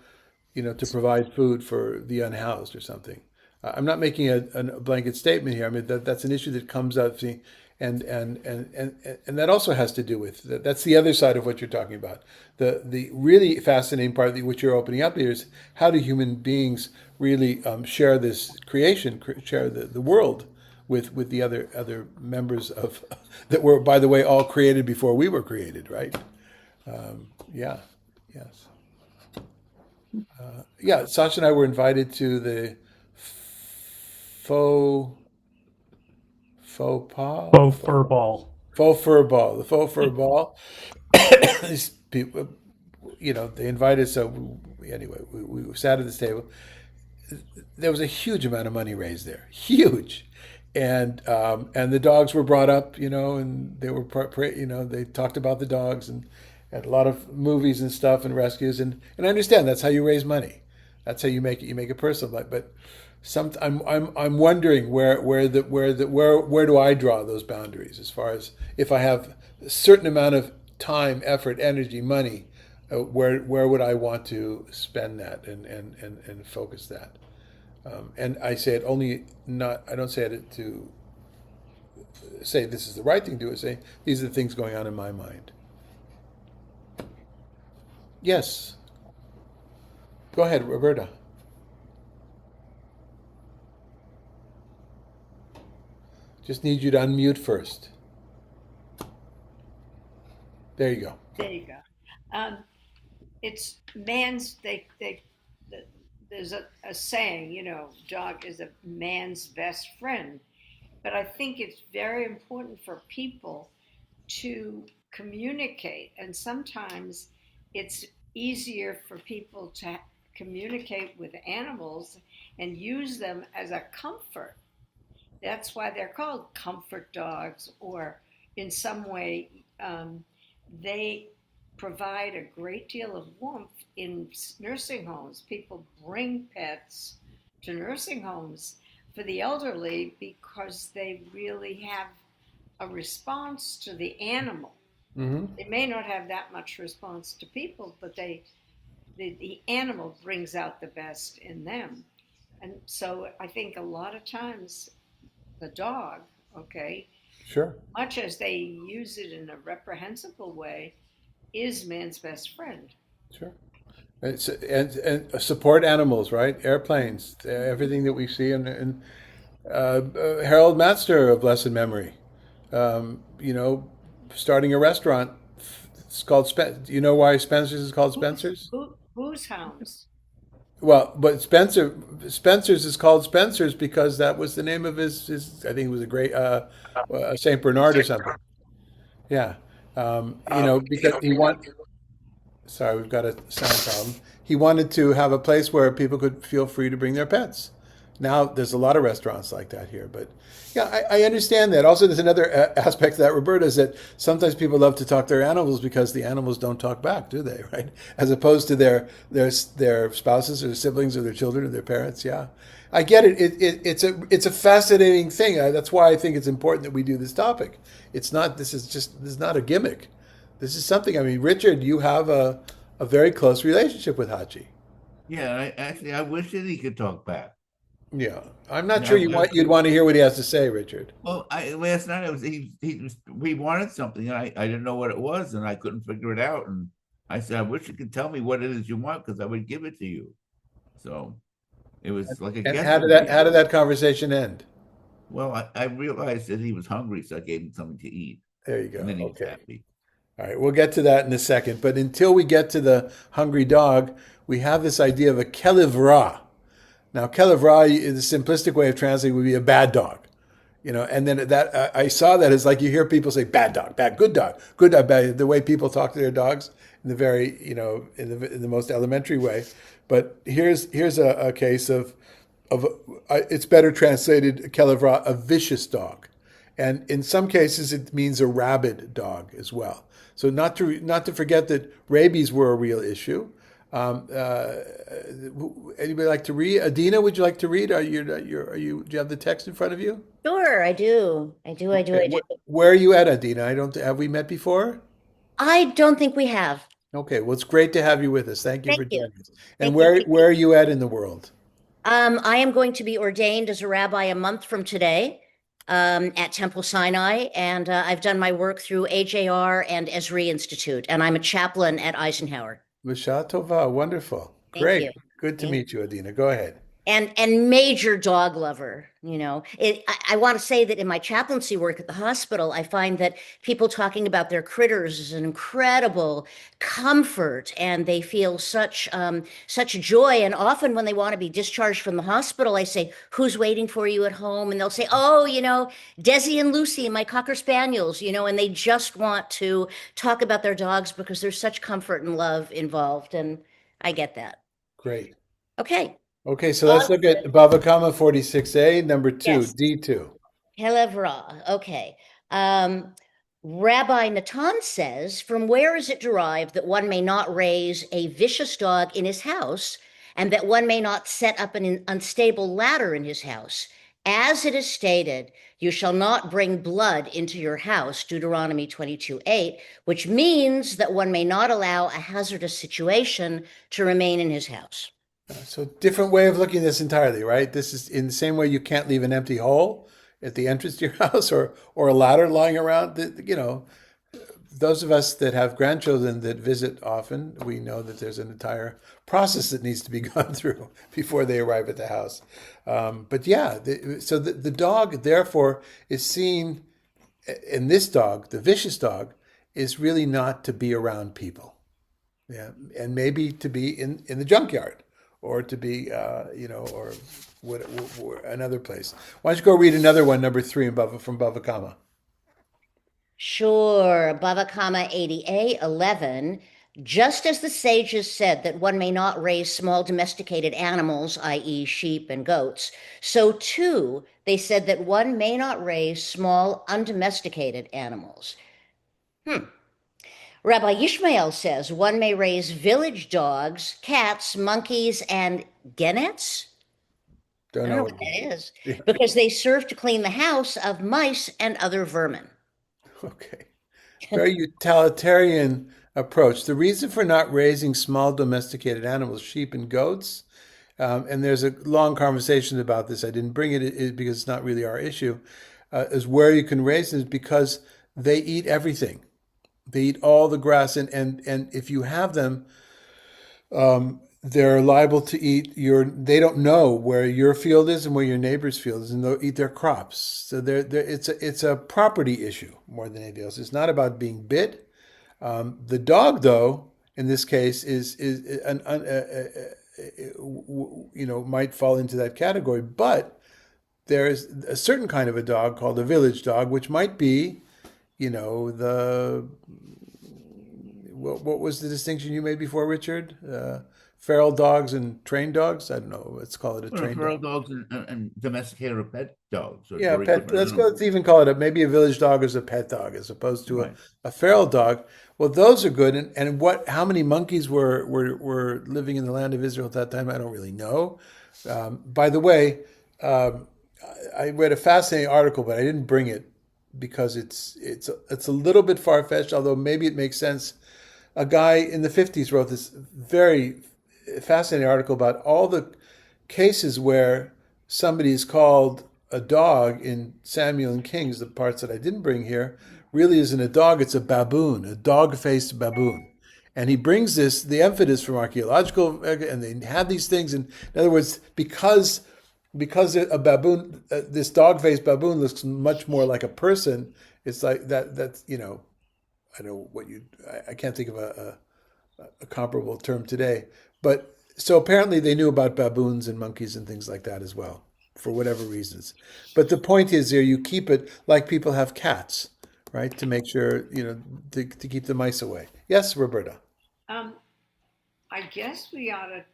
to provide food for the unhoused or something. I'm not making a blanket statement here. I mean that's an issue that comes up, see, and that also has to do with that's the other side of what you're talking about. The really fascinating part of which you're opening up here is how do human beings really share this creation, share the world with the other members of that were, by the way, all created before we were created, right? Yeah, yes. Yeah, Sasha and I were invited to the faux faux pas Faux fur ball. faux fur ball, the faux fur ball. These people, they invited us. So anyway, we sat at this table. There was a huge amount of money raised there, huge, and the dogs were brought up, and they were, they talked about the dogs and a lot of movies and stuff and rescues, and I understand that's how you raise money, that's how you make it. You make it personal, but I'm wondering where do I draw those boundaries as far as if I have a certain amount of time, effort, energy, money, where would I want to spend that and focus that? And I say it only not. I don't say it to say this is the right thing to do. I say these are the things going on in my mind. Yes. Go ahead, Roberta. Just need you to unmute first. There you go. There you go. It's man's, there's a saying, dog is a man's best friend. But I think it's very important for people to communicate. And sometimes it's easier for people to communicate with animals and use them as a comfort. That's why they're called comfort dogs, or in some way, they provide a great deal of warmth in nursing homes. People bring pets to nursing homes for the elderly because they really have a response to the animal. Mm-hmm. They may not have that much response to people, but the animal brings out the best in them. And so I think a lot of times the dog, okay, Sure. much as they use it in a reprehensible way, is man's best friend. Sure. And support animals, right? Airplanes, everything that we see in Harold Matster of blessed memory. You know, starting a restaurant. It's called You know why Spencer's is called Spencer's? Whose hounds? Well, but Spencer's is called Spencer's because that was the name of his I think it was a great Saint Bernard or something. Yeah. You know, because he want. Sorry, we've got a sound problem. He wanted to have a place where people could feel free to bring their pets. Now there's a lot of restaurants like that here, but yeah, I understand that. Also, there's another aspect of that, Roberta, is that sometimes people love to talk to their animals because the animals don't talk back, do they? Right? As opposed to their spouses or siblings or their children or their parents. Yeah, I get it. It's a fascinating thing. That's why I think it's important that we do this topic. It's not. This is not a gimmick. This is something. I mean, Richard, you have a very close relationship with Hachi. Yeah, I wish that he could talk back. Yeah, I'm not sure Yeah, you'd want to hear what he has to say, Richard. well, last night it was we wanted something and I didn't know what it was and I couldn't figure it out and I said I wish you could tell me what it is you want because I would give it to you. So it was like a And guessing game. how did that conversation end? Well, I realized that he was hungry, so I gave him something to eat, There you go. and then he was Okay. happy. All right, we'll get to that in a second. But until we get to the hungry dog, we have this idea of a kelivra. Now, kelivra, the simplistic way of translating would be a bad dog. You know, and then that I saw that as like you hear people say bad dog, bad, good dog, bad. The way people talk to their dogs in the very, in the most elementary way. But here's a case of it's better translated kelevra, a vicious dog, and in some cases it means a rabid dog as well. So not to forget that rabies were a real issue. Um, uh, Anybody like to read? Adina, would you like to read? Do you have the text in front of you? Sure, I do. I do. I do. Okay, I do. where are you at, Adina? I don't. Have we met before? I don't think we have. Okay, well, it's great to have you with us. Thank you Thank for you. joining us. And Thank you. where are you at in the world? I am going to be ordained as a rabbi a month from today, at Temple Sinai, and I've done my work through AJR and Esri Institute, and I'm a chaplain at Eisenhower. L'sha tova, wonderful. Thank Great. you. Good to Thank meet you, Adina. Go ahead. and major dog lover. I want to say that in my chaplaincy work at the hospital, I find that people talking about their critters is an incredible comfort, and they feel such joy. And often when they want to be discharged from the hospital, I say, "Who's waiting for you at home?" And they'll say, "Oh, Desi and Lucy, my Cocker Spaniels," and they just want to talk about their dogs because there's such comfort and love involved, and I get that. Great. Okay. Okay, so let's look at Bava Kama 46a, number 2, Yes. D2. Helevra. Okay. Rabbi Natan says, from where is it derived that one may not raise a vicious dog in his house and that one may not set up an unstable ladder in his house? As it is stated, you shall not bring blood into your house, Deuteronomy 22:8, which means that one may not allow a hazardous situation to remain in his house. So different way of looking at this entirely, right? This is in the same way you can't leave an empty hole at the entrance to your house or a ladder lying around. those of us that have grandchildren that visit often, we know that there's an entire process that needs to be gone through before they arrive at the house. But yeah, so the dog, therefore, is seen, and this dog, the vicious dog, is really not to be around people. Yeah, and maybe to be in the junkyard, or to be, or another place. Why don't you go read another one, number 3 in from Bava Kama? Sure. Bava Kama 80a 11. Just as the sages said that one may not raise small domesticated animals, i.e., sheep and goats, so too they said that one may not raise small undomesticated animals. Rabbi Yishmael says one may raise village dogs, cats, monkeys, and genets? I Don't don't know know. what that is, Yeah. because they serve to clean the house of mice and other vermin. Okay. Very utilitarian approach. The reason for not raising small domesticated animals, sheep and goats, and there's a long conversation about this. I didn't bring it because it's not really our issue, is where you can raise them, is because they eat everything. They eat all the grass, and if you have them, they're liable to eat they don't know where your field is and where your neighbor's field is, and they'll eat their crops. So it's a property issue more than anything else. It's not about being bit. The dog, though, in this case, is might fall into that category. But there is a certain kind of a dog called a village dog, which might be, the what was the distinction you made before, Richard? Feral dogs and trained dogs? I don't know. Let's call it a Well, trained feral dog. dogs and domesticated or pet dogs are Yeah, very pet. different Let's go. animals. Let's even call it maybe a village dog is a pet dog as opposed to Right. a feral dog. Well, those are good. And how many monkeys were living in the land of Israel at that time? I don't really know. By the way, I read a fascinating article, but I didn't bring it because it's a little bit far fetched. Although maybe it makes sense. A guy in the 50s wrote this very fascinating article about all the cases where somebody is called a dog in Samuel and Kings, the parts that I didn't bring here, really isn't a dog, it's a baboon, a dog-faced baboon. And he brings the emphasis from archaeological, and they have these things. And in other words, because a baboon, this dog-faced baboon looks much more like a person, it's like that's, I know I can't think of a comparable term today. But so apparently they knew about baboons and monkeys and things like that as well, for whatever reasons. But the point is there, you keep it like people have cats, right? To make sure, to keep the mice away. Yes, Roberta. I guess we ought to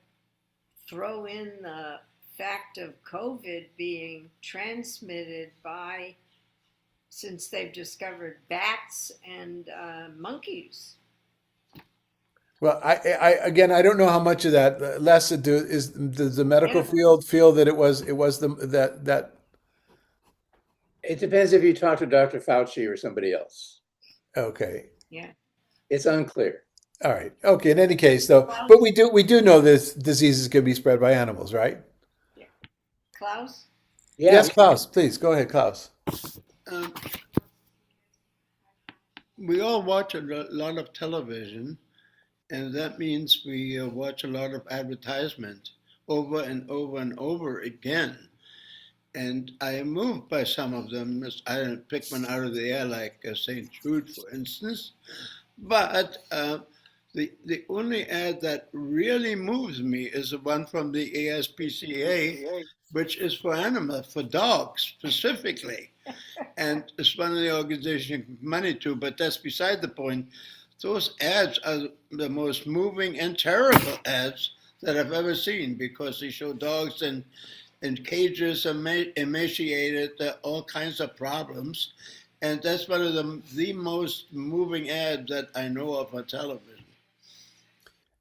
throw in the fact of COVID being transmitted since they've discovered bats and monkeys. Well, I don't know how much of that less to do is, does the medical Yeah. field feel that it was that It depends if you talk to Dr. Fauci or somebody else. okay. Yeah. It's unclear. All right. Okay. In any case, though, but we do know this diseases can be spread by animals, right? Yeah. Klaus? Yeah. Yes, Klaus. Please go ahead, Klaus. We all watch a lot of television, and that means we watch a lot of advertisements over and over and over again. And I am moved by some of them. I didn't pick one out of the air like St. Jude, for instance. But the only ad that really moves me is the one from the ASPCA, which is for animals, for dogs specifically. And it's one of the organizations you give money to, but that's beside the point. Those ads are the most moving and terrible ads that I've ever seen, because they show dogs in cages, emaciated, all kinds of problems. And that's one of the most moving ads that I know of on television.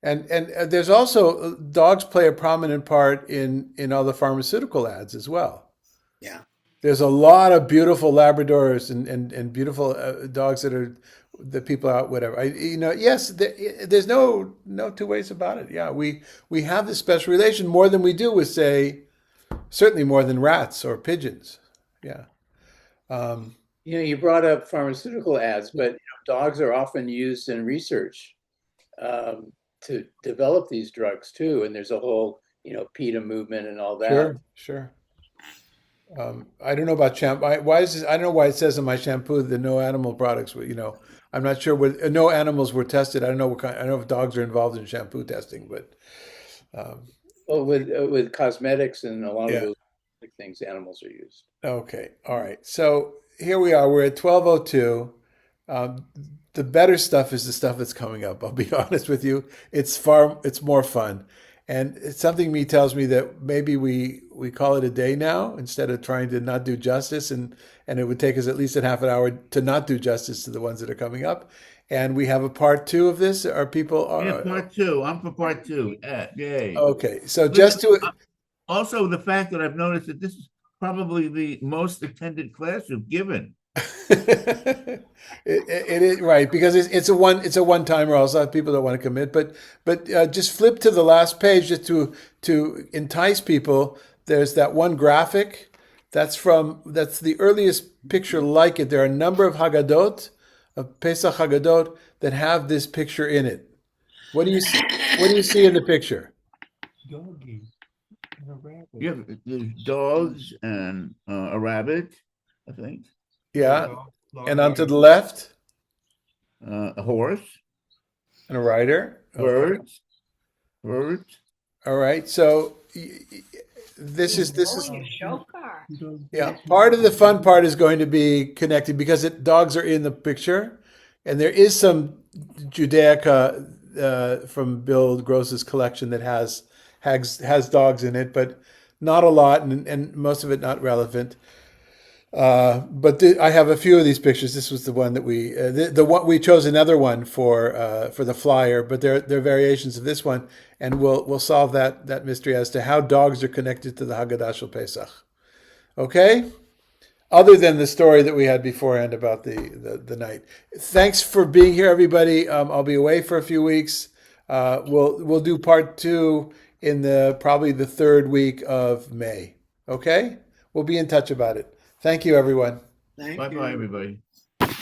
And there's also dogs play a prominent part in all the pharmaceutical ads as well. Yeah. There's a lot of beautiful Labradors and beautiful dogs that people out, whatever. Yes, there's no two ways about it. Yeah, we have this special relation more than we do with, say, certainly more than rats or pigeons. Yeah. You brought up pharmaceutical ads, but dogs are often used in research to develop these drugs too. And there's a whole, PETA movement and all that. Sure, sure. I don't know about shampoo. Why is this? I don't know why it says in my shampoo that no animal products. I'm not sure what no animals were tested. I don't know what kind. I don't know if dogs are involved in shampoo testing, but Well, with cosmetics and a lot of yeah. those things, animals are used. Okay. All right. So here we are. We're at 12:02. Um, the better stuff is the stuff that's coming up. I'll be honest with you. It's more fun. And something me tells me that maybe we call it a day now instead of trying to not do justice, and it would take us at least a half an hour to not do justice to the ones that are coming up. And we have a part two of this. Are people Yeah, part two. I'm for part two. Yay. okay? So Listen, just to also the fact that I've noticed that this is probably the most attended class you've given. it is right because it's a one timer. Also, people don't want to commit, but just flip to the last page just to entice people. There's that one graphic. That's the earliest picture like it. There are a number of Haggadot, of Pesach Haggadot, that have this picture in it. What do you see? What do you see in the picture? Doggy and a rabbit. Yeah, there's dogs and a rabbit, I think. Yeah, and on to the left, A horse, and a rider. Okay. Birds. All right. So this is Blowing a show car. yeah. Part of the fun part is going to be connected because dogs are in the picture, and there is some Judaica from Bill Gross's collection that has dogs in it, but not a lot, and most of it not relevant. But I have a few of these pictures. This was the one that the one we chose another one for the flyer, but they're variations of this one, and we'll solve that mystery as to how dogs are connected to the Haggadah Shel Pesach. Okay, other than the story that we had beforehand about the night. Thanks for being here, everybody. I'll be away for a few weeks. We'll do part two in probably the third week of May. Okay, we'll be in touch about it. Thank you, everyone. Thank Bye you. bye, everybody.